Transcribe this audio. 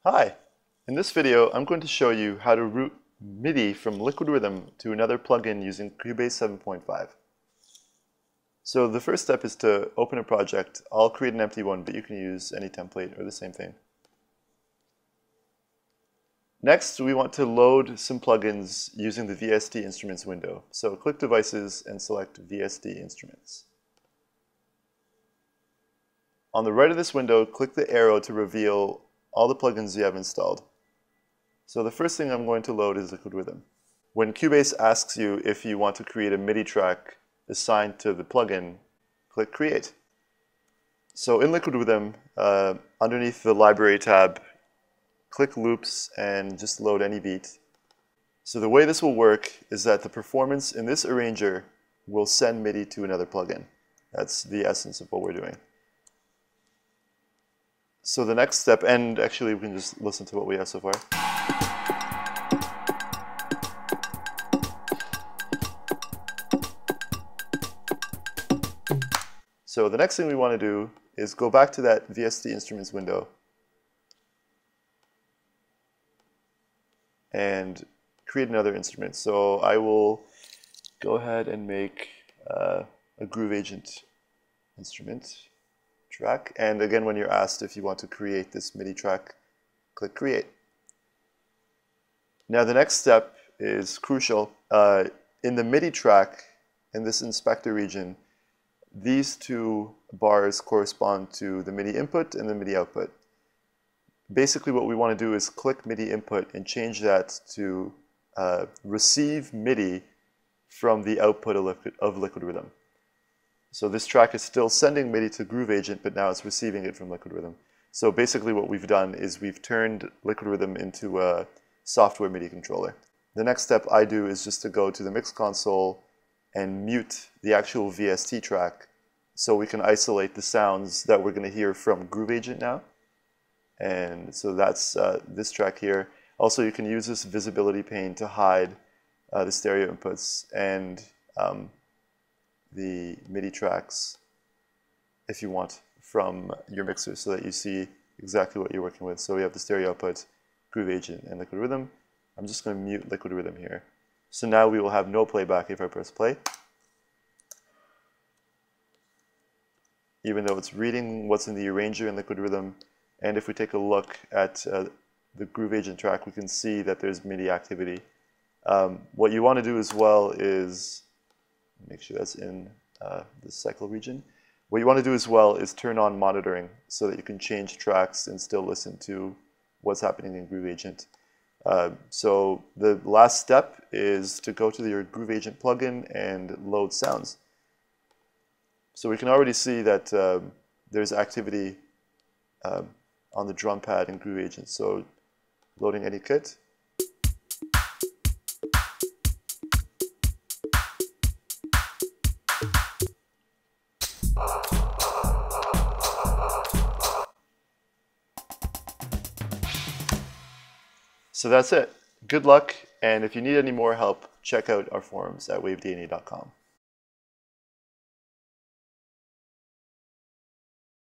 Hi! In this video, I'm going to show you how to route MIDI from Liquid Rhythm to another plugin using Cubase 7.5. So the first step is to open a project. I'll create an empty one, but you can use any template or the same thing. Next, we want to load some plugins using the VST Instruments window. So click Devices and select VST Instruments. On the right of this window, click the arrow to reveal all the plugins you have installed. So the first thing I'm going to load is Liquid Rhythm. When Cubase asks you if you want to create a MIDI track assigned to the plugin, click Create. So in Liquid Rhythm, underneath the Library tab, click Loops and just load any beat. So the way this will work is that the performance in this arranger will send MIDI to another plugin. That's the essence of what we're doing. So the next step, and actually we can just listen to what we have so far. So the next thing we want to do is go back to that VST Instruments window and create another instrument. So I will go ahead and make a Groove Agent instrument track. And again, when you're asked if you want to create this MIDI track, click Create. Now the next step is crucial. In the MIDI track, in this inspector region, these two bars correspond to the MIDI input and the MIDI output. Basically what we want to do is click MIDI input and change that to receive MIDI from the output of Liquid Rhythm. So this track is still sending MIDI to Groove Agent, but now it's receiving it from Liquid Rhythm. So basically what we've done is we've turned Liquid Rhythm into a software MIDI controller. The next step I do is just to go to the mix console and mute the actual VST track so we can isolate the sounds that we're going to hear from Groove Agent now. And so that's this track here. Also, you can use this visibility pane to hide the stereo inputs and the MIDI tracks, if you want, from your mixer so that you see exactly what you're working with. So we have the stereo output, Groove Agent, and Liquid Rhythm. I'm just going to mute Liquid Rhythm here. So now we will have no playback if I press play, even though it's reading what's in the arranger in Liquid Rhythm. And if we take a look at the Groove Agent track, we can see that there's MIDI activity. What you want to do as well is make sure that's in the cycle region. What you want to do as well is turn on monitoring so that you can change tracks and still listen to what's happening in Groove Agent. So the last step is to go to your Groove Agent plugin and load sounds. So we can already see that there's activity on the drum pad in Groove Agent. So loading any kit. So that's it. Good luck, and if you need any more help, check out our forums at WaveDNA.com.